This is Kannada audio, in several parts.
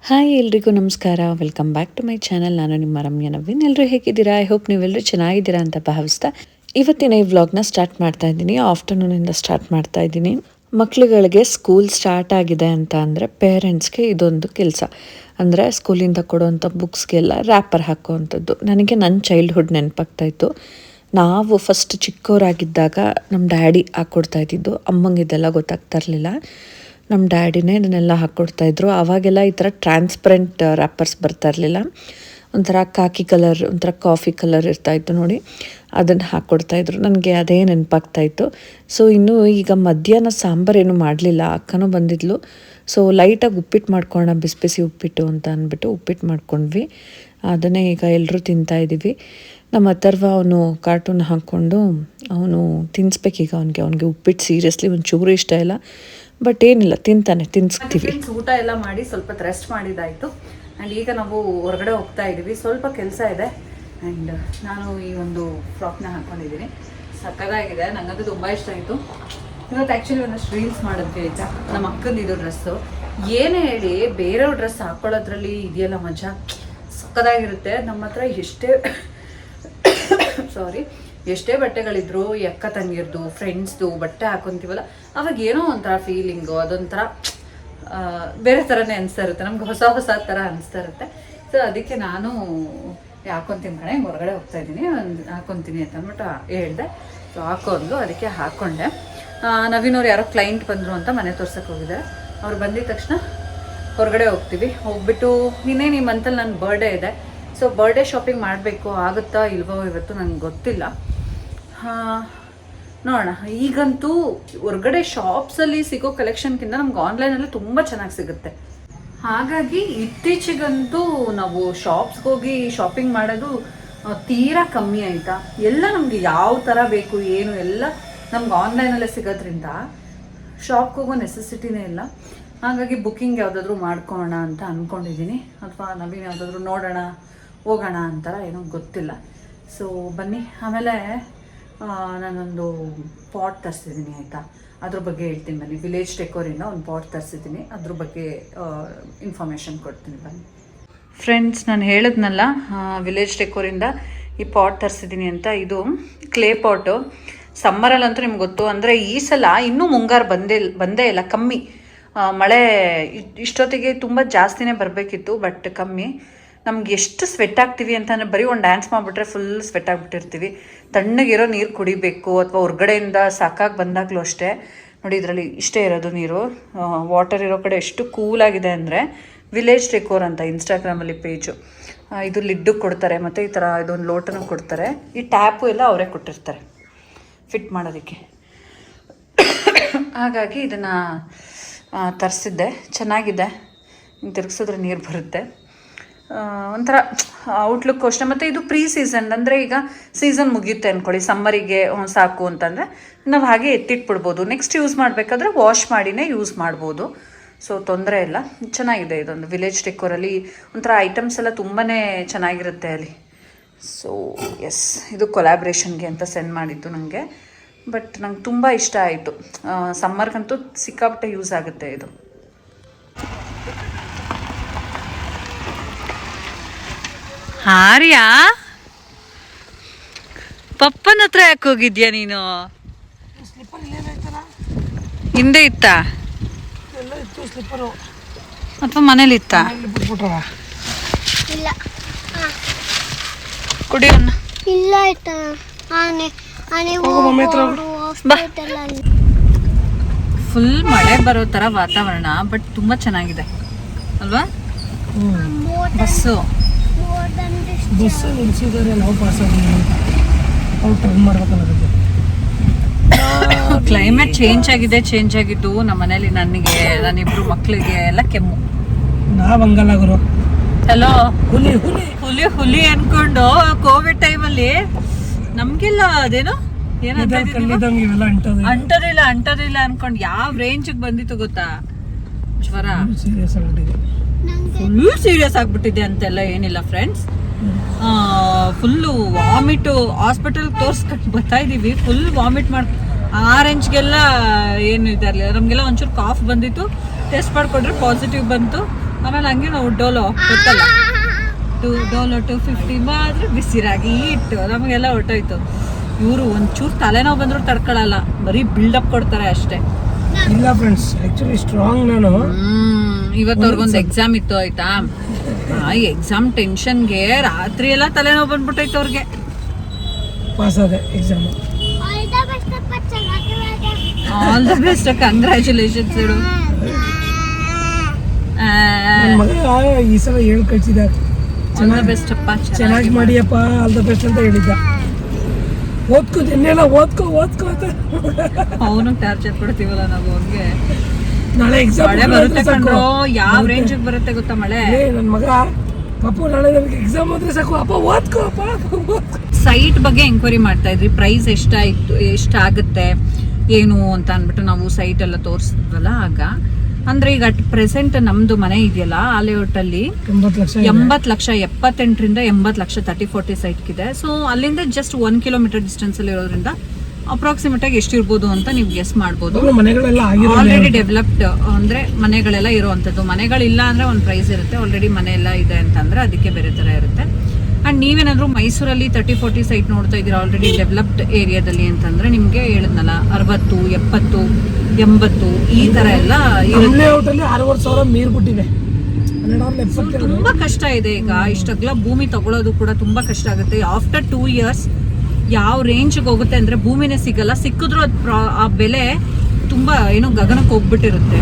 ಹಾಯ್ ಎಲ್ರಿಗೂ ನಮಸ್ಕಾರ. Welcome back to my channel. ನಾನು ನಿಮ್ಮ ರಮ್ಯಾ ನವೀನ್. ಎಲ್ಲರೂ ಹೇಗಿದ್ದೀರಾ? ಐ ಹೋಪ್ ನೀವೆಲ್ಲರೂ ಚೆನ್ನಾಗಿದ್ದೀರಾ ಅಂತ ಭಾವಿಸ್ತಾ ಇವತ್ತಿನ ಈ ವ್ಲಾಗ್ನ ಸ್ಟಾರ್ಟ್ ಮಾಡ್ತಾ ಇದ್ದೀನಿ. ಆಫ್ಟರ್ನೂನಿಂದ ಸ್ಟಾರ್ಟ್ ಮಾಡ್ತಾ ಇದ್ದೀನಿ. ಮಕ್ಳುಗಳಿಗೆ ಸ್ಕೂಲ್ ಸ್ಟಾರ್ಟ್ ಆಗಿದೆ ಅಂತ ಅಂದರೆ ಪೇರೆಂಟ್ಸ್ಗೆ ಇದೊಂದು ಕೆಲಸ. ಅಂದರೆ ಸ್ಕೂಲಿಂದ ಕೊಡುವಂಥ ಬುಕ್ಸ್ಗೆಲ್ಲ ರ್ಯಾಪರ್ ಹಾಕುವಂಥದ್ದು. ನನಗೆ ನನ್ನ ಚೈಲ್ಡ್ಹುಡ್ ನೆನಪಾಗ್ತಾಯಿತ್ತು. ನಾವು ಫಸ್ಟ್ ಚಿಕ್ಕವರಾಗಿದ್ದಾಗ ನಮ್ಮ ಡ್ಯಾಡಿ ಹಾಕ್ಕೊಡ್ತಾ ಇದ್ದಿದ್ದು. ಅಮ್ಮಂಗೆ ಇದೆಲ್ಲ ಗೊತ್ತಾಗ್ತಾ ಇರಲಿಲ್ಲ. ನಮ್ಮ ಡ್ಯಾಡಿನೇ ಇದನ್ನೆಲ್ಲ ಹಾಕ್ಕೊಡ್ತಾಯಿದ್ರು. ಆವಾಗೆಲ್ಲ ಈ ಥರ ಟ್ರಾನ್ಸ್ಪರೆಂಟ್ ರ್ಯಾಪರ್ಸ್ ಬರ್ತಾ ಇರಲಿಲ್ಲ. ಒಂಥರ ಕಾಕಿ ಕಲರ್, ಒಂಥರ ಕಾಫಿ ಕಲರ್ ಇರ್ತಾಯಿತ್ತು ನೋಡಿ, ಅದನ್ನು ಹಾಕ್ಕೊಡ್ತಾಯಿದ್ರು. ನನಗೆ ಅದೇ ನೆನಪಾಗ್ತಾಯಿತ್ತು. ಸೊ ಇನ್ನೂ ಈಗ ಮಧ್ಯಾಹ್ನ ಸಾಂಬಾರೇನು ಮಾಡಲಿಲ್ಲ, ಅಕ್ಕನೂ ಬಂದಿದ್ಲು. ಸೊ ಲೈಟಾಗಿ ಉಪ್ಪಿಟ್ಟು ಮಾಡ್ಕೊಳ್ಳೋಣ, ಬಿಸಿ ಬಿಸಿ ಉಪ್ಪಿಟ್ಟು ಅಂತ ಅಂದ್ಬಿಟ್ಟು ಉಪ್ಪಿಟ್ಟು ಮಾಡ್ಕೊಂಡ್ವಿ. ಅದನ್ನೇ ಈಗ ಎಲ್ಲರೂ ತಿಂತಾಯಿದ್ದೀವಿ. ನಮ್ಮ ಅಥರ್ವ ಅವನು ಕಾರ್ಟೂನ್ ಹಾಕ್ಕೊಂಡು ಅವನು ತಿನ್ನಿಸ್ಬೇಕೀಗ ಅವನಿಗೆ ಉಪ್ಪಿಟ್ಟು ಸೀರಿಯಸ್ಲಿ ಒಂಚೂರು ಇಷ್ಟ ಇಲ್ಲ. ಬಟ್ ಏನಿಲ್ಲ, ತಿನ್ನಿಸ್ತೀವಿ. ಊಟ ಎಲ್ಲ ಮಾಡಿ ಸ್ವಲ್ಪ ರೆಸ್ಟ್ ಮಾಡಿದ್ದಾಯಿತು. ಆ್ಯಂಡ್ ಈಗ ನಾವು ಹೊರಗಡೆ ಹೋಗ್ತಾ ಇದ್ದೀವಿ. ಸ್ವಲ್ಪ ಕೆಲಸ ಇದೆ. ಆ್ಯಂಡ್ ನಾನು ಈ ಒಂದು ಫ್ರಾಕ್ನ ಹಾಕ್ಕೊಂಡಿದ್ದೀನಿ. ಸಕ್ಕದಾಗಿದೆ, ನನಗಂತೂ ತುಂಬ ಇಷ್ಟ ಆಯಿತು. ಇವತ್ತು ಆ್ಯಕ್ಚುಲಿ ಒಂದಷ್ಟು ರೀಲ್ಸ್ ಮಾಡಿದ್ವಿ ಆಯಿತಾ. ನಮ್ಮ ಅಕ್ಕಂದು ಇದು ಡ್ರೆಸ್ಸು. ಏನೇ ಹೇಳಿ ಬೇರೆಯವ್ರ ಡ್ರೆಸ್ ಹಾಕ್ಕೊಳ್ಳೋದ್ರಲ್ಲಿ ಇದೆಯಲ್ಲ ಮಜಾ, ಸಕ್ಕದಾಗಿರುತ್ತೆ. ನಮ್ಮ ಹತ್ರ ಎಷ್ಟೇ ಬಟ್ಟೆಗಳಿದ್ರು, ಅಕ್ಕ ತಂಗಿರ್ದು, ಫ್ರೆಂಡ್ಸ್ದು ಬಟ್ಟೆ ಹಾಕೊತೀವಲ್ಲ, ಅವಾಗ ಏನೋ ಒಂಥರ ಫೀಲಿಂಗು, ಅದೊಂಥರ ಬೇರೆ ಥರನೇ ಅನಿಸ್ತಾ ಇರುತ್ತೆ ನಮ್ಗೆ, ಹೊಸ ಥರ ಅನಿಸ್ತಾ ಇರುತ್ತೆ. ಸೊ ಅದಕ್ಕೆ ನಾನು ಹಾಕೊತೀನಿ ಕಣೆ, ಹೊರಗಡೆ ಹೋಗ್ತಾ ಇದ್ದೀನಿ, ಹಾಕೊತೀನಿ ಅಂತ ಅಂದ್ಬಿಟ್ಟು ಹೇಳಿದೆ. ಸೊ ಹಾಕೊಂಡು ಅದಕ್ಕೆ ಹಾಕ್ಕೊಂಡೆ. ನವೀನವ್ರು ಯಾರೋ ಕ್ಲೈಂಟ್ ಬಂದರು ಅಂತ ಮನೆ ತೋರ್ಸಕ್ಕೆ ಹೋಗಿದ್ದಾರೆ. ಅವ್ರು ಬಂದಿದ ತಕ್ಷಣ ಹೊರಗಡೆ ಹೋಗ್ತೀವಿ. ಹೋಗ್ಬಿಟ್ಟು ಇನ್ನೇನು ಈ ಮಂತಲ್ಲಿ ನನ್ನ ಬರ್ಡೇ ಇದೆ. ಸೊ ಬರ್ಡೇ ಶಾಪಿಂಗ್ ಮಾಡಬೇಕು, ಆಗುತ್ತಾ ಇಲ್ವೋ ಇವತ್ತು ನನಗೆ ಗೊತ್ತಿಲ್ಲ. ನೋಡೋಣ. ಈಗಂತೂ ಹೊರಗಡೆ ಶಾಪ್ಸಲ್ಲಿ ಸಿಗೋ ಕಲೆಕ್ಷನ್ಗಿಂತ ನಮ್ಗೆ ಆನ್ಲೈನಲ್ಲಿ ತುಂಬ ಚೆನ್ನಾಗಿ ಸಿಗುತ್ತೆ. ಹಾಗಾಗಿ ಇತ್ತೀಚೆಗಂತೂ ನಾವು ಶಾಪ್ಸ್ಗೆ ಹೋಗಿ ಶಾಪಿಂಗ್ ಮಾಡೋದು ತೀರಾ ಕಮ್ಮಿ ಆಯಿತಾ. ಎಲ್ಲ ನಮಗೆ ಯಾವ ಥರ ಬೇಕು ಏನು ಎಲ್ಲ ನಮ್ಗೆ ಆನ್ಲೈನಲ್ಲೇ ಸಿಗೋದ್ರಿಂದ ಶಾಪ್ಗೆ ಹೋಗೋ ನೆಸೆಸಿಟಿನೇ ಇಲ್ಲ. ಹಾಗಾಗಿ ಬುಕ್ಕಿಂಗ್ ಯಾವುದಾದ್ರೂ ಮಾಡ್ಕೊಳ್ಳೋಣ ಅಂತ ಅಂದ್ಕೊಂಡಿದ್ದೀನಿ. ಅಥವಾ ನವೀನ್ ಯಾವುದಾದ್ರೂ ನೋಡೋಣ ಹೋಗೋಣ ಅಂತಾರ, ಏನೋ ಗೊತ್ತಿಲ್ಲ. ಸೊ ಬನ್ನಿ. ಆಮೇಲೆ ನಾನೊಂದು ಪಾಟ್ ತರಿಸಿದ್ದೀನಿ ಆಯಿತಾ, ಅದ್ರ ಬಗ್ಗೆ ಹೇಳ್ತೀನಿ ಬನ್ನಿ. ವಿಲೇಜ್ ಡೆಕೋರಿಂದ ಒಂದು ಪಾಟ್ ತರಿಸಿದ್ದೀನಿ, ಅದ್ರ ಬಗ್ಗೆ ಇನ್ಫಾರ್ಮೇಷನ್ ಕೊಡ್ತೀನಿ ಬನ್ನಿ. ಫ್ರೆಂಡ್ಸ್, ನಾನು ಹೇಳಿದ್ನಲ್ಲ ವಿಲೇಜ್ ಡೆಕೋರಿಂದ ಈ ಪಾಟ್ ತರಿಸಿದ್ದೀನಿ ಅಂತ. ಇದು ಕ್ಲೇ ಪಾಟು. ಸಮ್ಮರಲ್ಲಂತೂ ನಿಮ್ಗೆ ಗೊತ್ತು, ಅಂದರೆ ಈ ಸಲ ಇನ್ನೂ ಮುಂಗಾರು ಬಂದೇ ಇಲ್ಲ, ಕಮ್ಮಿ ಮಳೆ. ಇಷ್ಟೊತ್ತಿಗೆ ತುಂಬ ಜಾಸ್ತಿನೇ ಬರಬೇಕಿತ್ತು, ಬಟ್ ಕಮ್ಮಿ. ನಮ್ಗೆ ಎಷ್ಟು ಸ್ವೆಟ್ ಆಗ್ತೀವಿ ಅಂತಂದರೆ ಬರೀ ಒಂದು ಡ್ಯಾನ್ಸ್ ಮಾಡಿಬಿಟ್ರೆ ಫುಲ್ ಸ್ವೆಟ್ ಆಗಿಬಿಟ್ಟಿರ್ತೀವಿ. ತಣ್ಣಗಿರೋ ನೀರು ಕುಡಿಬೇಕು, ಅಥವಾ ಹೊರ್ಗಡೆಯಿಂದ ಸಾಕಾಗಿ ಬಂದಾಗಲೂ ಅಷ್ಟೇ. ನೋಡಿ, ಇದರಲ್ಲಿ ಇಷ್ಟೇ ಇರೋದು ನೀರು. ವಾಟರ್ ಇರೋ ಕಡೆ ಎಷ್ಟು ಕೂಲಾಗಿದೆ ಅಂದರೆ ವಿಲೇಜ್ ಡೆಕೋರ್ ಅಂತ ಇನ್ಸ್ಟಾಗ್ರಾಮಲ್ಲಿ ಪೇಜು. ಇದು ಲಿಡ್ಡು ಕೊಡ್ತಾರೆ, ಮತ್ತು ಈ ಥರ ಇದೊಂದು ಲೋಟನೂ ಕೊಡ್ತಾರೆ. ಈ ಟ್ಯಾಪು ಎಲ್ಲ ಅವರೇ ಕೊಟ್ಟಿರ್ತಾರೆ ಫಿಟ್ ಮಾಡೋದಕ್ಕೆ. ಹಾಗಾಗಿ ಇದನ್ನು ತರಿಸಿದ್ದೆ. ಚೆನ್ನಾಗಿದೆ, ಹಿಂಗೆ ತಿರುಗಿಸಿದ್ರೆ ನೀರು ಬರುತ್ತೆ. ಒಂಥರ ಔಟ್ಲುಕ್ ಅಷ್ಟೇ. ಮತ್ತು ಇದು ಪ್ರೀ ಸೀಸನ್, ಅಂದರೆ ಈಗ ಸೀಸನ್ ಮುಗಿಯುತ್ತೆ ಅಂದ್ಕೊಳ್ಳಿ, ಸಮ್ಮರಿಗೆ ಸಾಕು ಅಂತಂದರೆ ನಾವು ಹಾಗೆ ಎತ್ತಿಟ್ಬಿಡ್ಬೋದು. ನೆಕ್ಸ್ಟ್ ಯೂಸ್ ಮಾಡಬೇಕಾದ್ರೆ ವಾಶ್ ಮಾಡಿನೇ ಯೂಸ್ ಮಾಡ್ಬೋದು. ಸೊ ತೊಂದರೆ ಇಲ್ಲ, ಚೆನ್ನಾಗಿದೆ. ಇದೊಂದು ವಿಲೇಜ್ ಡೆಕೋರಲ್ಲಿ ಒಂಥರ ಐಟಮ್ಸ್ ಎಲ್ಲ ತುಂಬಾ ಚೆನ್ನಾಗಿರುತ್ತೆ ಅಲ್ಲಿ. ಸೊ ಎಸ್, ಇದು ಕೊಲ್ಯಾಬ್ರೇಷನ್ಗೆ ಅಂತ ಸೆಂಡ್ ಮಾಡಿದ್ದು ನನಗೆ. ಬಟ್ ನಂಗೆ ತುಂಬ ಇಷ್ಟ ಆಯಿತು. ಸಮ್ಮರ್ಗಂತೂ ಸಿಕ್ಕಾಪಟ್ಟೆ ಯೂಸ್ ಆಗುತ್ತೆ ಇದು. ಹಾರಿಯಾ, ಪಪ್ಪನ ಹತ್ರ ಯಾಕೆ ಹೋಗಿದ್ಯಾ ನೀನು? ಹಿಂದೆ ಇತ್ತ ಅಥವಾ ಮನೇಲಿ ಇತ್ತ? ಕುಡಿಯೋಣ. ಫುಲ್ ಮಳೆ ಬರೋ ಥರ ವಾತಾವರಣ, ಬಟ್ ತುಂಬ ಚೆನ್ನಾಗಿದೆ ಅಲ್ವಾ? ಬಸ್ಸು ನಿಲ್ಸಿದ್ದಾರೆ, ನಾವು ಪಾಸ್ ಕ್ಲೈಮೇಟ್ ಚೇಂಜ್ ಆಗಿದ್ದು ನಮ್ಮ ಮನೇಲಿ ನನ್ನಿಬ್ರು ಮಕ್ಕಳಿಗೆ ಎಲ್ಲ ಕೆಮ್ಮು. ನಾವಂಗಲ್ಲಾಗರು ಹಲೋ ಹುಲಿ ಅನ್ಕೊಂಡು ಕೋವಿಡ್ ಟೈಮಲ್ಲಿ ನಮ್ಗೆಲ್ಲ ಅದೇನೋ ಅಂಟೋದಿಲ್ಲ ಅನ್ಕೊಂಡು ಯಾವ ರೇಂಜಿಗೆ ಬಂದಿತ್ತು ಗೊತ್ತಾ ಜ್ವರ. ಫುಲ್ ಸೀರಿಯಸ್ ಆಗ್ಬಿಟ್ಟಿದೆ ಅಂತೆಲ್ಲ ಏನಿಲ್ಲ ಫ್ರೆಂಡ್ಸ್. Full vomit. ಹಾಸ್ಪಿಟಲ್ ತೋರಿಸ್ಕೊಂಡು ಬರ್ತಾ ಇದ್ದೀವಿ, ಫುಲ್ ವಾಮಿಟ್ ಆರೆಂಜ್ಗೆಲ್ಲ ಏನು ಇದಾಗಲಿಲ್ಲ. ನಮಗೆಲ್ಲ ಒಂಚೂರು ಕಾಫ್ ಬಂದಿತ್ತು, ಟೆಸ್ಟ್ ಮಾಡಿಕೊಂಡ್ರೆ ಪಾಸಿಟಿವ್ ಬಂತು. ಆಮೇಲೆ ಹಂಗೆ ನಾವು ಡೋಲೋ ಗೊತ್ತಲ್ಲ, ಡೋಲೋ 250 ಮಾತ್ರ ಬಿಸಿರಾಗಿ ಇಟ್ಟು ನಮಗೆಲ್ಲ ಹೊಟ್ಟೋಯ್ತು. ಇವರು ಒಂಚೂರು ತಲೆನೋವು ಬಂದ್ರು ತಡ್ಕೊಳಲ್ಲ, ಬರೀ ಬಿಲ್ಡಪ್ ಕೊಡ್ತಾರೆ ಅಷ್ಟೇ. ಇಲ್ಲ ಫ್ರೆಂಡ್ಸ್, ಆಕ್ಚುಲಿ ಸ್ಟ್ರಾಂಗ್ ನಾನು. ಇವತ್ತು ಅವ್ರಿಗೊಂದು ಎಕ್ಸಾಮ್ ಇತ್ತು ಆಯ್ತಾ, ಆ ಎಕ್ಸಾಮ್ ಟೆನ್ಷನ್ಗೆ ರಾತ್ರಿ ಎಲ್ಲ ತಲೆನೋವು ಬಂದ್ಬಿಟ್ಟೈತೆ ಅವ್ರಿಗೆ. ಪಾಸ್ ಆದೆ exam. All the best, congratulations ಹೇಳು. ನನ್ನ ಮಗ ಈ ಸಲ ಹೇಳಿ ಕಳ್ಸಿದ, ಆಲ್ ದ ಬೆಸ್ಟ್ ಅಪ್ಪ, ಚೆನ್ನಾಗಿ ಮಾಡಿಯಪ್ಪ, ಆಲ್ ದ ಬೆಸ್ಟ್ ಅಂತ ಹೇಳಿದ್ದ. ಓದ್ಕೋ ಇನ್ನೆಲ್ಲ ಓದ್ಕೋ ಅಂತ. ಅವನು ಟಾರ್ಚರ್ ಕೊಡ್ತೀವಲ್ಲ ನಾವು ಅವ್ರಿಗೆ. ನಾಳೆ ಎಕ್ಸಾಮ್ ಮಳೆ ಬರುತ್ತೆ ಕಣ್ರೋ, ಯಾವ ರೇಂಜ್ ಬರುತ್ತೆ ಗೊತ್ತಾ ಮಳೆ. ನನ್ನ ಮಗ ಪಾಪು ನಾಳೆ ನನಗೆ ಎಕ್ಸಾಮ್ ಹೋದ್ರೆ ಸಾಕು, ಅಪ್ಪ ಓದ್ಕೋ ಅಪ್ಪ. ಸೈಟ್ ಬಗ್ಗೆ ಎಂಕ್ವೈರಿ ಮಾಡ್ತಾ ಇದ್ರಿ, ಪ್ರೈಸ್ ಎಷ್ಟಾಗುತ್ತೆ ಏನು ಅಂತ ಅಂದ್ಬಿಟ್ಟು ನಾವು ಸೈಟ್ ಎಲ್ಲ ತೋರಿಸಿದ್ವಲ್ಲ ಆಗ. ಅಂದ್ರೆ ಈಗ ಅಟ್ ಪ್ರೆಸೆಂಟ್ ನಮ್ದು ಮನೆ ಇದೆಯಲ್ಲ ಆ ಲೇಔಟಲ್ಲಿ 80 ಲಕ್ಷ, 78ರಿಂದ 80 ಲಕ್ಷ 30-40 ಸೈಟ್ಗಿದೆ. ಸೊ ಅಲ್ಲಿಂದ ಜಸ್ಟ್ 1 ಕಿಲೋಮೀಟರ್ ಡಿಸ್ಟೆನ್ಸ್ ಅಲ್ಲಿ ಇರೋದ್ರಿಂದ ಅಪ್ರಾಕ್ಸಿಮೇಟ್ ಆಗಿ ಎಷ್ಟಿರ್ಬೋದು ಅಂತ ನೀವು ಗೆಸ್ ಮಾಡ್ಬೋದು. ಆಲ್ರೆಡಿ ಡೆವಲಪ್ಡ್ ಅಂದ್ರೆ ಮನೆಗಳೆಲ್ಲ ಇರುವಂತದ್ದು. ಮನೆಗಳಿಲ್ಲ ಅಂದ್ರೆ ಒಂದು ಪ್ರೈಸ್ ಇರುತ್ತೆ, ಆಲ್ರೆಡಿ ಮನೆ ಎಲ್ಲ ಇದೆ ಅಂತಂದ್ರೆ ಅದಕ್ಕೆ ಬೇರೆ ತರ ಇರುತ್ತೆ. ಅಂಡ್ ನೀವೇನಾದ್ರೂ ಮೈಸೂರಲ್ಲಿ 30-40 ಸೈಟ್ ನೋಡ್ತಾ ಇದ್ದೀರಾ ಆಲ್ರೆಡಿ ಡೆವಲಪ್ಡ್ ಏರಿಯಾದಲ್ಲಿ ಅಂತಂದ್ರೆ ನಿಮ್ಗೆ ಹೇಳಿದ್ನಲ್ಲ 60, 70, 80 ಈ ತರ ಎಲ್ಲ ಮೀರ್ಬಿಟ್ಟಿದೆ. ತುಂಬಾ ಕಷ್ಟ ಇದೆ ಈಗ. ಇಷ್ಟಗ್ಲ ಭೂಮಿ ತಗೊಳ್ಳೋದು ಕೂಡ ತುಂಬಾ ಕಷ್ಟ ಆಗುತ್ತೆ. ಆಫ್ಟರ್ 2 ಇಯರ್ಸ್ ಯಾವ ರೇಂಜ್ಗೆ ಹೋಗುತ್ತೆ ಅಂದ್ರೆ ಭೂಮಿನೇ ಸಿಗಲ್ಲ, ಸಿಕ್ಕಿದ್ರು ಆ ಬೆಲೆ ತುಂಬಾ ಏನೋ ಗಗನಕ್ಕೆ ಹೋಗ್ಬಿಟ್ಟಿರುತ್ತೆ.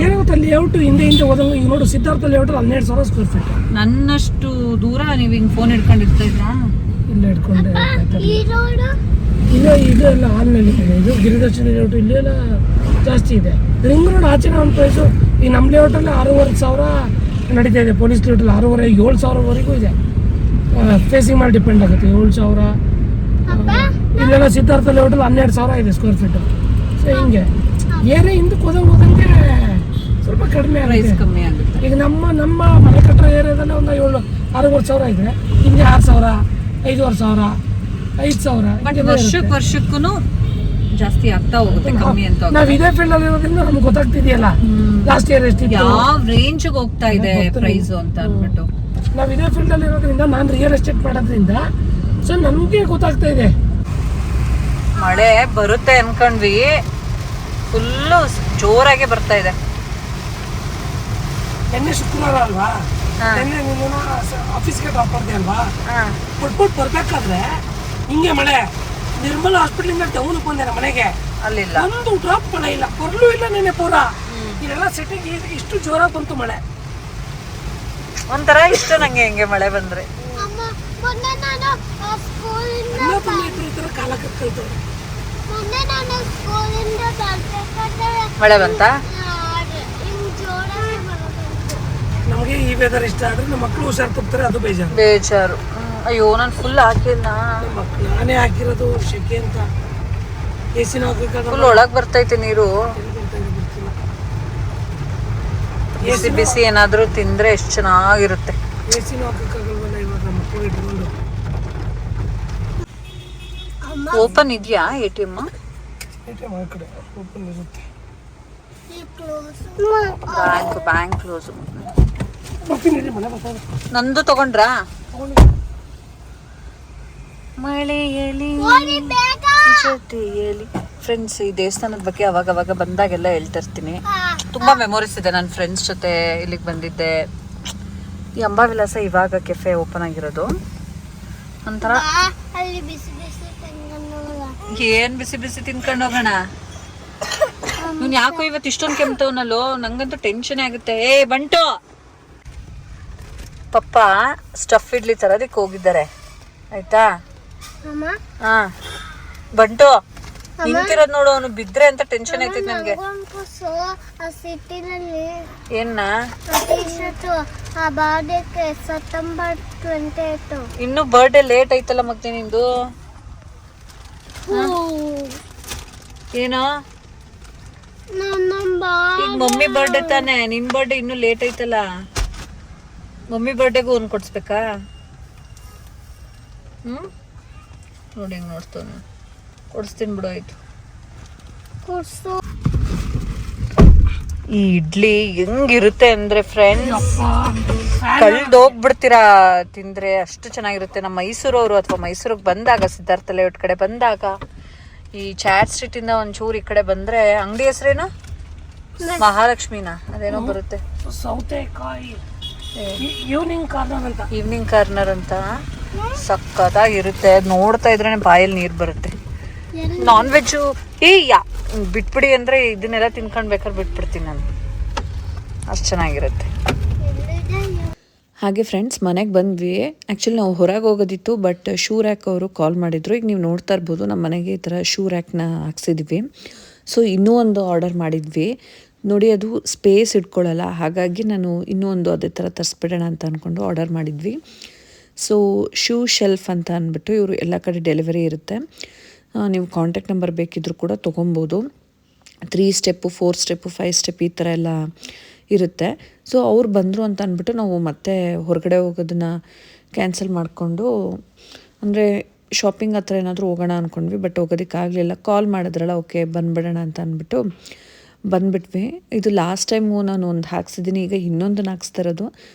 ಏನಾಗುತ್ತೆ ಲೇಔಟ್ ಹಿಂದೆ ಹೋದಂಗ ಈಗ ನೋಡು, ಸಿದ್ಧಾರ್ಥ ಲೇಔಟ್ 12,000 ಸ್ಕ್ವೇರ್ ಫೀಟ್. ನನ್ನಷ್ಟು ದೂರ ನೀವು ಹಿಂಗ್ ಫೋನ್ ಹಿಡ್ಕೊಂಡಿರ್ತಾ ಇದ್ರಾ? ಇಲ್ಲ ಹಿಡ್ಕೊಂಡೆ. ಇಲ್ಲ ಇದು ಎಲ್ಲ ಆನ್ಲೈನ್ ಇದು ಗಿರಿದರ್ಶನ ಲೇಔಟ್ ಇಲ್ಲೆಲ್ಲ ಜಾಸ್ತಿ ಇದೆ. ರಿಂಗ್ ರೋಡ್ ಆಚೆನ ಒಂದು ಪ್ರೈಸು. ಈ ನಮ್ಮ ಲೇಔಟಲ್ಲಿ 6,500 ನಡೀತಾ ಇದೆ. ಪೊಲೀಸ್ ಲೇಔಟಲ್ಲಿ 6,500, 7,000ವರೆಗೂ ಇದೆ. ಫೇಸಿಂಗ್ ಮೇಲೆ ಡಿಪೆಂಡ್ ಆಗುತ್ತೆ. 7,000. ಇಲ್ಲೆಲ್ಲ ಸಿದ್ಧಾರ್ಥ ಲೇಔಟಲ್ಲಿ 12,000 ಇದೆ ಸ್ಕ್ವೇರ್ ಫೀಟು. ಸೊ ಹಿಂಗೆ ಏನೇ ಹಿಂದಕ್ಕೆ ಹೋದಂಗೆ ಸ್ವಲ್ಪ ಕಡಿಮೆ ಆಗುತ್ತೆ. ಈಗ ನಮ್ಮ ಮನೆ ಕಟ್ಟೋ ಏರಿಯಾದಲ್ಲಿ ಒಂದು 6,500 ಇದೆ. ಹಿಂದೆ 6,000, 5,500, 5,000. ಬಟ್ ವರ್ಷಕ್ಕೂ ಜಾಸ್ತಿ ಆಗ್ತಾ ಹೋಗುತ್ತೆ, ಕಮ್ಮಿ ಅಂತ. ನಾವ್ ಇದೇ ಫೀಲ್ಡ್ ಅಲ್ಲಿ ಇರೋದ್ರಿಂದ ನಮ್ಗೆ ಗೊತ್ತಾಗ್ತಿದೆಯಲ್ಲ ಲಾಸ್ಟ್ ಇಯರ್ ಎಷ್ಟು ಯಾವ ರೇಂಜ್ ಹೋಗ್ತಾ ಇದೆ ಪ್ರೈಸ್ ಅಂತ ಅಂದ್ಬಿಟ್ಟು. ನಾವ್ ಇದೇ ಫೀಲ್ಡ್ ಅಲ್ಲಿ ಇರೋದ್ರಿಂದ ನಾನು ರಿಯಲ್ ಎಸ್ಟೇಟ್ ಮಾಡೋದ್ರಿಂದ ಸೊ ನಮ್ಗೆ ಗೊತ್ತಾಗ್ತಾ ಇದೆ. ಮಳೆ ಬರುತ್ತೆ ಅನ್ಕೊಂಡ್ವಿ, ಫುಲ್ಲು ಜೋರಾಗಿ ಬರ್ತಾ ಇದೆ. ನಿನ್ನೆ ಶುಕ್ರವಾರ ಅಲ್ವಾ, ನಿನ್ನೆ ನೀನು ಆಫೀಸ್ಗೆ ಡ್ರಾಪ್ ಮಾಡಿದೆ ಅಲ್ವಾ, ಕೊಟ್ಬಿಟ್ಟು ಬರ್ಬೇಕಾದ್ರೆ ಹಿಂಗೆ ಮಳೆ. ನಿರ್ಮಲ ಹಾಸ್ಪಿಟ್ಲಿಂದ ಟೌನ್ ಬಂದೆ ಮನೆಗೆ, ಅಲ್ಲಿಲ್ಲ ಒಂದು ಡ್ರಾಪ್ ಮಳೆ ಇಲ್ಲ, ಬರ್ಲೂ ಇಲ್ಲ. ನೆನ್ನೆ ಪೂರ ಇದೆಲ್ಲ ಸೆಟ್ಟಿಗೆ ಇಷ್ಟು ಜೋರಾಗಿ ಬಂತು ಮಳೆ. ಒಂಥರ ಇಷ್ಟ ನಂಗೆ ಹೆಂಗೆ ಮಳೆ ಬಂದ್ರೆ. ಕಾಲ ಕಲ್ತು ಮಳೆ ಬಂತ. ನಮಗೆ ಈ ವೆದರ್ ಇಷ್ಟ ಆದ್ರೆ ನಮ್ಮ ಮಕ್ಕಳು ಹುಷಾರು ತಪ್ತಾರೆ, ಅದು ಬೇಜಾರು. ಅಯ್ಯೋ ನಾನು ಫುಲ್ ಹಾಕಿಲ್ಲ, ಮಕ್ಕಳು ನಾನೇ ಹಾಕಿರೋದು ಶೆಕೆ ಅಂತ. ಎಸಿನ ಫುಲ್ ಒಳಗ್ ಬರ್ತೈತೆ ನೀರು. ಬಿಸಿ ಏನಾದ್ರೂ ತಿಂದ್ರೆ ಎಷ್ಟು ಚೆನ್ನಾಗಿರುತ್ತೆ. ಎಸಿನ ಹಾಕಕ್ಕಾಗಲ್ವಲ್ಲ ಇವಾಗ ಮಕ್ಕಳು ಇಟ್ಕೊಂಡು. ಓಪನ್ ಇದೆಯಾ ATM? ಆ ಕಡೆ ಓಪನ್ ಇರುತ್ತೆ. Bank close. ಮನೆ ನಂದು ತಗೊಂಡ್ರಾ? ಮಳೆಯಲಿ ಜೊತೆಯಲಿ. ಫ್ರೆಂಡ್ಸ್, ಈ ದೇವಸ್ಥಾನದ ಬಗ್ಗೆ ಅವಾಗ ಬಂದಾಗೆಲ್ಲ ಹೇಳ್ತಾ ಇರ್ತೀನಿ. ತುಂಬಾ ಮೆಮೊರೀಸ್ ಇದೆ. ನನ್ನ ಫ್ರೆಂಡ್ಸ್ ಜೊತೆ ಇಲ್ಲಿಗೆ ಬಂದಿದ್ದೆ. ಈ ಅಂಬಾವಿಲಾಸ ಇವಾಗ ಕೆಫೆ ಓಪನ್ ಆಗಿರೋದು. ಒಂಥರ ಏನ್ ಬಿಸಿ ಬಿಸಿ ತಿನ್ಕೊಂಡು ಹೋಗೋಣ. ನೀನ್ ಯಾಕೋ ಇವತ್ತು ಇಷ್ಟೊಂದು ಕೆಮ್ತವನಲ್ಲೋ, ನಂಗಂತೂ ಟೆನ್ಷನ್ ಆಗುತ್ತೆ. ಬಂಟು ಪಪ್ಪ ಸ್ಟಫ್ ಇಡ್ಲಿ ತರೋದಕ್ಕೆ ಹೋಗಿದ್ದಾರೆ ಆಯ್ತಾ. ಹಾ ಬಂಟು ನಿಂತಿರೋದ್ ನೋಡು, ಅವನು ಬಿದ್ರೆ ಅಂತ ಟೆನ್ಷನ್ ಆಯ್ತೈತೆ ನನ್ಗೆ. ಏನ್ನ ಇನ್ನು ಬರ್ಡೇ ಲೇಟ್ ಐತಲ್ಲ ಮತ್ತೆ ನಿಂದು. ಏನೋ ಈಗ ಮಮ್ಮಿ ಬರ್ಡೇ ತಾನೆ, ನಿನ್ ಬರ್ಡೇ ಇನ್ನು ಲೇಟ್ ಐತಲ್ಲ. ಮಮ್ಮಿ ಬರ್ಡೇಗೂ ಒಂದು ಕೊಡ್ಸ್ಬೇಕಾ? ನೋಡಿ ಹೆಂಗ್ ನೋಡ್ತಾನೆ. ಕೊಡಿಸ್ತೀನಿ ಬಿಡು, ಆಯ್ತು. ಈ ಇಡ್ಲಿ ಹೆಂಗಿರುತ್ತೆ ಅಂದರೆ ಫ್ರೆಂಡ್ಸ್ ಕಳ್ದೋಗ್ಬಿಡ್ತೀರಾ ತಿಂದರೆ, ಅಷ್ಟು ಚೆನ್ನಾಗಿರುತ್ತೆ. ನಮ್ಮ ಮೈಸೂರವರು ಅಥವಾ ಮೈಸೂರಿಗೆ ಬಂದಾಗ ಸಿದ್ಧಾರ್ಥ ಲೇಔಟ್ ಕಡೆ ಬಂದಾಗ ಈ ಚಾಟ್ ಸ್ಟ್ರೀಟಿಂದ ಒಂಚೂರು ಈ ಕಡೆ ಬಂದರೆ ಅಂಗಡಿ ಹೆಸರೇನು ಮಹಾಲಕ್ಷ್ಮಿನ ಅದೇನೋ ಬರುತ್ತೆ, ಸೌತೆಕಾಯಿ ಈವ್ನಿಂಗ್ ಕಾರ್ನರ್ ಅಂತ ಸಕ್ಕತ್ತಾಗಿರುತ್ತೆ. ನೋಡ್ತಾ ಇದ್ರೆ ಬಾಯಲ್ಲಿ ನೀರು ಬರುತ್ತೆ. ನಾನ್ ವೆಜ್ಜು ಬಿಟ್ಬಿಡಿ ಅಂದರೆ ಇದನ್ನೆಲ್ಲ ತಿನ್ಕೊಂಡು ಬೇಕಾದ್ರೆ ಬಿಟ್ಬಿಡ್ತೀನಿ ನಾನು, ಅಷ್ಟು ಚೆನ್ನಾಗಿರುತ್ತೆ. ಹಾಗೆ ಫ್ರೆಂಡ್ಸ್ ಮನೆಗೆ ಬಂದ್ವಿ. ಆ್ಯಕ್ಚುಲಿ ನಾವು ಹೊರಗೆ ಹೋಗೋದಿತ್ತು, ಬಟ್ ಶೂ ರ್ಯಾಕ್ ಅವರು ಕಾಲ್ ಮಾಡಿದರು. ಈಗ ನೀವು ನೋಡ್ತಾ ಇರ್ಬೋದು ನಮ್ಮ ಮನೆಗೆ ಈ ಥರ ಶೂ ರ್ಯಾಕ್ನ ಹಾಕ್ಸಿದ್ವಿ. ಸೊ ಇನ್ನೂ ಒಂದು ಆರ್ಡರ್ ಮಾಡಿದ್ವಿ ನೋಡಿ, ಅದು ಸ್ಪೇಸ್ ಇಟ್ಕೊಳ್ಳಲ್ಲ, ಹಾಗಾಗಿ ನಾನು ಇನ್ನೂ ಒಂದು ಅದೇ ಥರ ತರಿಸ್ಬಿಡೋಣ ಅಂತ ಅಂದ್ಕೊಂಡು ಆರ್ಡರ್ ಮಾಡಿದ್ವಿ. ಸೊ ಶೂ ಶೆಲ್ಫ್ ಅಂತ ಅಂದ್ಬಿಟ್ಟು ಇವರು ಎಲ್ಲ ಕಡೆ ಡೆಲಿವರಿ ಇರುತ್ತೆ. ನೀವು ಕಾಂಟ್ಯಾಕ್ಟ್ ನಂಬರ್ ಬೇಕಿದ್ದರೂ ಕೂಡ ತೊಗೊಬೋದು. 3 ಸ್ಟೆಪ್ಪು 4 ಸ್ಟೆಪ್ಪು 5 ಸ್ಟೆಪ್ ಈ ಥರ ಎಲ್ಲ ಇರುತ್ತೆ. ಸೊ ಅವ್ರು ಬಂದರು ಅಂತ ಅಂದ್ಬಿಟ್ಟು ನಾವು ಮತ್ತೆ ಹೊರಗಡೆ ಹೋಗೋದನ್ನು ಕ್ಯಾನ್ಸಲ್ ಮಾಡಿಕೊಂಡು, ಅಂದರೆ ಶಾಪಿಂಗ್ ಹತ್ರ ಏನಾದರೂ ಹೋಗೋಣ ಅಂದ್ಕೊಂಡ್ವಿ, ಬಟ್ ಹೋಗೋದಕ್ಕಾಗಲಿಲ್ಲ. ಕಾಲ್ ಮಾಡಿದ್ರಲ್ಲ, ಓಕೆ ಬಂದುಬಿಡೋಣ ಅಂತ ಅಂದ್ಬಿಟ್ಟು ಬಂದುಬಿಟ್ವಿ. ಇದು ಲಾಸ್ಟ್ ಟೈಮು ನಾನು ಒಂದು ಹಾಕ್ಸಿದ್ದೀನಿ, ಈಗ ಇನ್ನೊಂದನ್ನು ಹಾಕ್ಸ್ತಾ ಇರೋದು.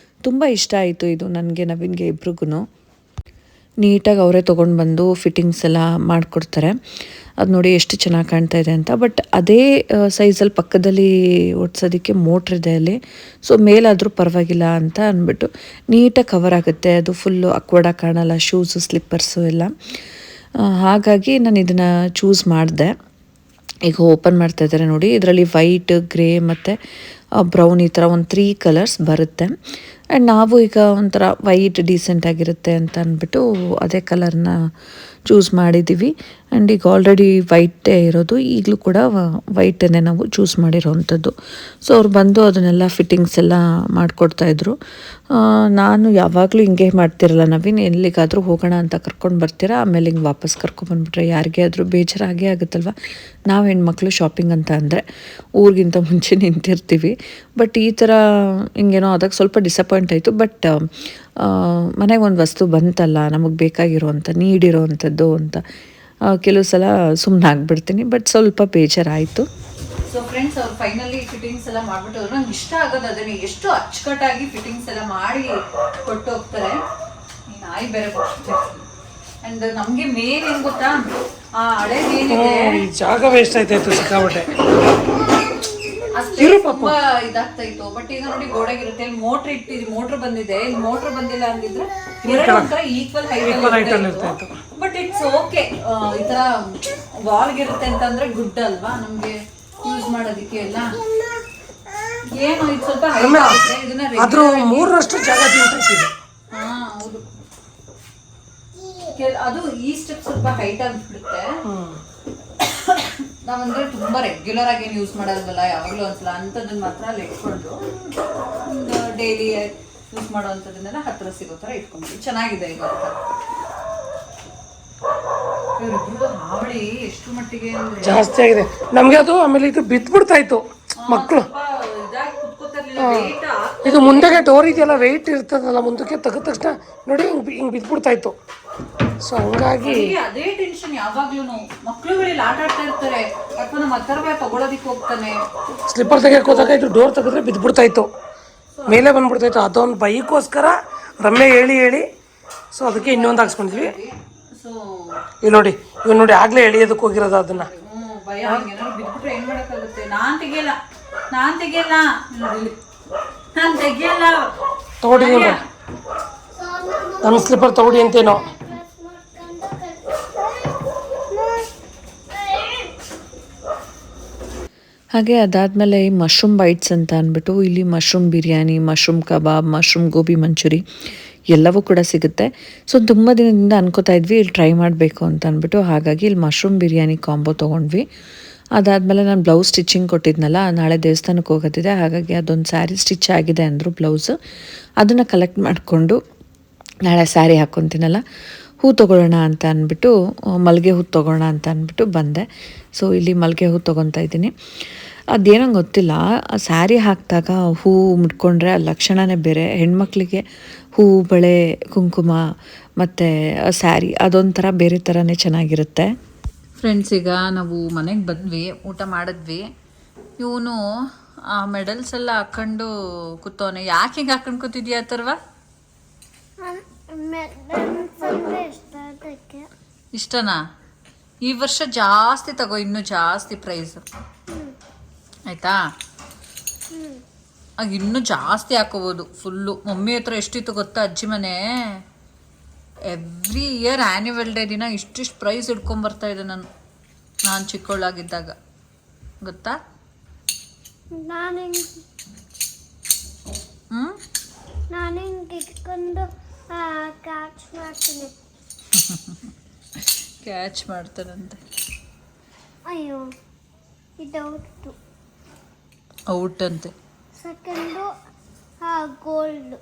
ತುಂಬ ಇಷ್ಟ ಆಯಿತು ಇದು ನನಗೆ, ನವೀನ್ಗೆ ಇಬ್ರಿಗೂ. ನೀಟಾಗಿ ಅವರೇ ತೊಗೊಂಡು ಬಂದು ಫಿಟ್ಟಿಂಗ್ಸ್ ಎಲ್ಲ ಮಾಡಿಕೊಡ್ತಾರೆ. ಅದು ನೋಡಿ ಎಷ್ಟು ಚೆನ್ನಾಗಿ ಕಾಣ್ತಾ ಇದೆ ಅಂತ. ಬಟ್ ಅದೇ ಸೈಜಲ್ಲಿ ಪಕ್ಕದಲ್ಲಿ ಓಡಿಸೋದಕ್ಕೆ ಮೋಟ್ರ್ ಇದೆ ಅಲ್ಲಿ, ಸೊ ಮೇಲಾದರೂ ಪರವಾಗಿಲ್ಲ ಅಂತ ಅಂದ್ಬಿಟ್ಟು ನೀಟಾಗಿ ಕವರ್ ಆಗುತ್ತೆ. ಅದು ಫುಲ್ಲು ಅಕ್ವರ್ಡಾಗಿ ಕಾಣಲ್ಲ, ಶೂಸು ಸ್ಲಿಪ್ಪರ್ಸು ಎಲ್ಲ. ಹಾಗಾಗಿ ನಾನು ಇದನ್ನು ಚೂಸ್ ಮಾಡಿದೆ. ಈಗ ಓಪನ್ ಮಾಡ್ತಾ ಇದ್ದಾರೆ ನೋಡಿ, ಇದರಲ್ಲಿ ವೈಟ್, ಗ್ರೇ ಮತ್ತು ಬ್ರೌನ್ ಈ ಥರ ಒಂದು 3 ಕಲರ್ಸ್ ಬರುತ್ತೆ. ಆ್ಯಂಡ್ ನಾವು ಈಗ ಒಂಥರ ವೈಟ್ ಡೀಸೆಂಟ್ ಆಗಿರುತ್ತೆ ಅಂತ ಅಂದ್ಬಿಟ್ಟು ಅದೇ ಕಲರ್ನ ಚೂಸ್ ಮಾಡಿದ್ದೀವಿ. ಆ್ಯಂಡ್ ಈಗ ಆಲ್ರೆಡಿ ವೈಟೇ ಇರೋದು, ಈಗಲೂ ಕೂಡ ವೈಟನ್ನೇ ನಾವು ಚೂಸ್ ಮಾಡಿರೋವಂಥದ್ದು. ಸೊ ಅವ್ರು ಬಂದು ಅದನ್ನೆಲ್ಲ ಫಿಟ್ಟಿಂಗ್ಸ್ ಎಲ್ಲ ಮಾಡಿಕೊಡ್ತಾಯಿದ್ರು. ನಾನು ಯಾವಾಗಲೂ ಹಿಂಗೆ ಮಾಡ್ತಿರಲ್ಲ, ನವೀನ್ ಎಲ್ಲಿಗಾದರೂ ಹೋಗೋಣ ಅಂತ ಕರ್ಕೊಂಡು ಬರ್ತೀರಾ, ಆಮೇಲೆ ಹಿಂಗೆ ವಾಪಸ್ ಕರ್ಕೊಂಡ್ಬಂದ್ಬಿಟ್ರೆ ಯಾರಿಗೇ ಆದರೂ ಬೇಜಾರಾಗೇ ಆಗುತ್ತಲ್ವ. ನಾವು ಹೆಣ್ಮಕ್ಳು ಶಾಪಿಂಗ್ ಅಂತ ಅಂದರೆ ಊರಿಗಿಂತ ಮುಂಚೆ ನಿಂತಿರ್ತೀವಿ. ಬಟ್ ಈ ಥರ ಹಿಂಗೇನೋ ಅದಕ್ಕೆ ಸ್ವಲ್ಪ ಡಿಸಪಾಯಿಂಟ್ ಆಯಿತು. ಬಟ್ ಮನೆಗೆ ಒಂದು ವಸ್ತು ಬಂತಲ್ಲ, ನಮಗೆ ಬೇಕಾಗಿರೋವಂಥ ನೀಡಿರೋವಂಥದ್ದು ಅಂತ ಕೆಲವು ಸಲ ಸುಮ್ಮನೆ ಆಗಿಬಿಡ್ತೀನಿ. ಬಟ್ ಸ್ವಲ್ಪ ಬೇಜಾರಾಯಿತು. ಸೊ ಫ್ರೆಂಡ್ಸ್, ಅವ್ರು ಫೈನಲಿ ಫಿಟ್ಟಿಂಗ್ಸ್ ಎಲ್ಲ ಮಾಡಿಬಿಟ್ಟು ನಂಗೆ ಇಷ್ಟ ಆಗೋದು ಅದನ್ನೇ, ಎಷ್ಟು ಅಚ್ಚುಕಟ್ಟಾಗಿ ಫಿಟ್ಟಿಂಗ್ಸ್ ಎಲ್ಲ ಮಾಡಿ ಕೊಟ್ಟು ಹೋಗ್ತಾರೆ. ಈ ನಾಯಿ ಬೇರೆ ಬರ್ತದೆ. ಆ್ಯಂಡ್ ನಮಗೆ ಮೇನ್ ಏನು ಗೊತ್ತಾ, ಆ ಹಳೇದೇನಿದೆ ಜಾಗ ವೇಸ್ಟ್ ಆಯ್ತಾಯ್ತು ಸಿಕ್ಕಾಬಟ್ಟೆ, ಅಷ್ಟೇ ತುಂಬಾ ಇದಾಗ್ತಾ ಇತ್ತು. ಬಟ್ ಈಗ ನೋಡಿ ಗೋಡೆಗಿರುತ್ತೆ, ಇಲ್ಲಿ ಮೋಟ್ರ್ ಇಟ್ಟಿದ್ವಿ, ಮೋಟ್ರ್ ಬಂದಿದೆ. ಇಲ್ಲಿ ಮೋಟ್ರ್ ಬಂದಿಲ್ಲ ಅಂದಿದ್ರೆ ಎರಡು ಒಂಥರ ಈಕ್ವಲ್ ಹೈಟ್ ಇರ್ತಾಯಿತ್ತು. But it's okay. ಈ ತರ ವಾಲ್ಗಿರುತ್ತೆ ಅಂತಂದ್ರೆ ಗುಡ್ ಅಲ್ವಾ ನಮ್ಗೆ ಯೂಸ್ ಮಾಡೋದಕ್ಕೆ ಎಲ್ಲ. ಏನು ಇದು ಸ್ವಲ್ಪ ಹೈಟ್ ಆಗುತ್ತೆ, ಇದನ್ನ 3ರಷ್ಟು ಜಾಗ ತಿಂತಿದೆ. ಹಾ ಹೌದು, ಅದು ಈ ಸ್ಟೆಪ್ ಸ್ವಲ್ಪ ಹೈಟ್ ಆಗಿಬಿಡುತ್ತೆ. ನಾವಂದ್ರೆ ತುಂಬಾ ರೆಗ್ಯುಲರ್ ಆಗಿ ಏನು ಯೂಸ್ ಮಾಡೋದಲ್ಲ, ಯಾವಾಗಲೂ ಒಂದ್ಸಲ ಅಂಥದ್ದನ್ನ ಮಾತ್ರ ಅಲ್ಲಿ ಇಟ್ಕೊಂಡು ಡೈಲಿ ಯೂಸ್ ಮಾಡೋವಂಥದ್ದನ್ನೆಲ್ಲ ಹತ್ತಿರ ಸಿಗೋ ಥರ ಇಟ್ಕೊಂಡ್ವಿ. ಚೆನ್ನಾಗಿದೆ. ಈಗ ಇವರಿಬ್ರಿಗೂ ಹಾವಳಿ ಎಷ್ಟು ಮಟ್ಟಿಗೆ ಅಂದ್ರೆ ಜಾಸ್ತಿ ಆಗಿದೆ ನಮಗೆ ಅದು. ಆಮೇಲೆ ಇದು ಬಿದ್ಬಿಡ್ತಾ ಇತ್ತು ಮಕ್ಕಳು, ಇದಾಗಿ ಕುತ್ಕೋತಿರ್ಲಿಲ್ಲ, ವೇಟ್ ಇದು ಮುಂದೆಗೆ ಡೋರ್ ಇದೆಯಲ್ಲ, ವೆಯ್ಟ್ ಇರ್ತದಲ್ಲ, ಮುಂದಕ್ಕೆ ತೆಗೆದ ತಕ್ಷಣ ನೋಡಿ ಹಿಂಗೆ ಬಿದ್ಬಿಡ್ತಾ ಇತ್ತು. ಸೊ ಹಂಗಾಗಿ ಅದೇ ಟೆನ್ಷನ್ ಯಾವಾಗ್ಲೂ. ಮಕ್ಳುಗಳಲ್ಲಿ ಆಟ ಆಡ್ತಾ ಇರ್ತಾರೆ, ಅಥವಾ ನಮ್ಮ ಹತ್ತಿರ ತಗೊಳೋದಿಕ್ಕೆ ಹೋಗ್ತಾನೆ, ಸ್ಲಿಪ್ಪರ್ ತೆಗಿಯಕ್ಕೆ ಹೋದಾಗ ಇದು ಡೋರ್ ತೆಗೆದ್ರೆ ಬಿದ್ಬಿಡ್ತಾ ಇತ್ತು, ಮೇಲೆ ಬಂದ್ಬಿಡ್ತಾ ಇತ್ತು. ಅದೊಂದು ಬೈಕೋಸ್ಕರ ರಮ್ಯ ಹೇಳಿ ಸೊ ಅದಕ್ಕೆ ಇನ್ನೊಂದು ಹಾಕ್ಸ್ಕೊಂಡಿದ್ವಿ. ಸೊ ಇಲ್ಲಿ ನೋಡಿ, ಇವ್ ನೋಡಿ ಆಗ್ಲೇ ಎಳಿಯೋದಕ್ಕೆ ಹೋಗಿರೋದು ಅದನ್ನ. ಭಯ, ಏನಾದ್ರು ಬಿದ್ಬಿಟ್ರೆ ಏನ್ ಮಾಡಕ್ಕಾಗುತ್ತೆ. ನಾನ್ ತೆಗಿಯಲ್ಲ ತಗೊಡಿದೀನಿ, ನನ್ನ ಸ್ಲಿಪ್ಪರ್ ತಗೊಡಿ ಅಂತೇನೋ. ಹಾಗೆ ಅದಾದಮೇಲೆ ಈ ಮಶ್ರೂಮ್ ಬೈಟ್ಸ್ ಅಂತ ಅಂದ್ಬಿಟ್ಟು ಇಲ್ಲಿ mushroom biryani, mushroom kebab, mushroom gobi manchuri ಎಲ್ಲವೂ ಕೂಡ ಸಿಗುತ್ತೆ. ಸೊ ತುಂಬ ದಿನದಿಂದ ಅನ್ಕೋತಾ ಇದ್ವಿ ಇಲ್ಲಿ ಟ್ರೈ ಮಾಡಬೇಕು ಅಂತ ಅಂದ್ಬಿಟ್ಟು, ಹಾಗಾಗಿ ಇಲ್ಲಿ ಮಶ್ರೂಮ್ ಬಿರಿಯಾನಿ ಕಾಂಬೋ ತೊಗೊಂಡ್ವಿ. ಅದಾದಮೇಲೆ ನಾನು ಬ್ಲೌಸ್ ಸ್ಟಿಚಿಂಗ್ ಕೊಟ್ಟಿದ್ನಲ್ಲ, ನಾಳೆ ದೇವಸ್ಥಾನಕ್ಕೆ ಹೋಗೋದಿದೆ, ಹಾಗಾಗಿ ಅದೊಂದು ಸ್ಯಾರಿ ಸ್ಟಿಚ್ ಆಗಿದೆ ಅಂದರು ಬ್ಲೌಸು. ಅದನ್ನು ಕಲೆಕ್ಟ್ ಮಾಡಿಕೊಂಡು ನಾಳೆ ಸ್ಯಾರಿ ಹಾಕ್ಕೊತೀನಲ್ಲ, ಹೂ ತೊಗೊಳ್ಳೋಣ ಅಂತ ಅಂದ್ಬಿಟ್ಟು, ಮಲ್ಲಿಗೆ ಹೂ ತೊಗೊಳ್ಳೋಣ ಅಂತ ಅಂದ್ಬಿಟ್ಟು ಬಂದೆ. ಸೊ ಇಲ್ಲಿ ಮಲ್ಲಿಗೆ ಹೂ ತೊಗೊತಾ ಇದ್ದೀನಿ. ಅದೇನೋ ಗೊತ್ತಿಲ್ಲ, ಸ್ಯಾರಿ ಹಾಕಿದಾಗ ಹೂ ಮುಟ್ಕೊಂಡ್ರೆ ಆ ಲಕ್ಷಣವೇ ಬೇರೆ. ಹೆಣ್ಮಕ್ಳಿಗೆ ಹೂ, ಬಳೆ, ಕುಂಕುಮ ಮತ್ತು ಸ್ಯಾರಿ ಅದೊಂಥರ ಬೇರೆ ಥರನೇ ಚೆನ್ನಾಗಿರುತ್ತೆ. ಫ್ರೆಂಡ್ಸ್, ಈಗ ನಾವು ಮನೆಗೆ ಬಂದ್ವಿ, ಊಟ ಮಾಡಿದ್ವಿ. ಇವನು ಆ ಮೆಡಲ್ಸ್ ಎಲ್ಲ ಹಾಕೊಂಡು ಕೂತವನೆ. ಯಾಕೆ ಹಿಂಗೆ ಹಾಕೊಂಡು ಕೂತಿದ್ಯಾ ಅಥರ್ವ? ಇಷ್ಟನಾ? ಈ ವರ್ಷ ಜಾಸ್ತಿ ತಗೋ, ಇನ್ನೂ ಜಾಸ್ತಿ ಪ್ರೈಸ್ ಆಯ್ತಾ? ಆಗ ಇನ್ನೂ ಜಾಸ್ತಿ ಹಾಕೋಬೋದು ಫುಲ್ಲು. ಮಮ್ಮಿ ಹತ್ರ ಎಷ್ಟಿತ್ತು ಗೊತ್ತಾ ಅಜ್ಜಿ ಮನೆ? ಎವ್ರಿ ಇಯರ್ ಆ್ಯನ್ಯುವಲ್ ಡೇ ದಿನ ಇಷ್ಟಿಷ್ಟು ಪ್ರೈಸ್ ಹಿಡ್ಕೊಂಬರ್ತಾ ಇದ್ದೆ ನಾನು ಚಿಕ್ಕವಳಾಗಿದ್ದಾಗ, ಗೊತ್ತಾ? ನಾನು ಹಿಂಗೆ ಇಟ್ಕೊಂಡು ಕ್ಯಾಚ್ ಮಾಡ್ತೀನಿ. ಕ್ಯಾಚ್ ಮಾಡ್ತಾರಂತೆ. ಅಯ್ಯೋ ಇದು ಔಟ್ ಅಂತೆ. Second gold.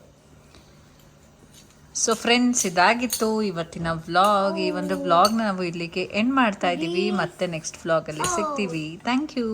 ಸೊ ಫ್ರೆಂಡ್ಸ್, ಇದಾಗಿತ್ತು ಇವತ್ತಿನ ವ್ಲಾಗ್. ಈ ಒಂದು ವ್ಲಾಗ್ನ ನಾವು ಇಲ್ಲಿಗೆ ಎಂಡ್ ಮಾಡ್ತಾ ಇದ್ದೀವಿ. ಮತ್ತೆ ನೆಕ್ಸ್ಟ್ ವ್ಲಾಗಲ್ಲಿ ಸಿಗ್ತೀವಿ. Thank you.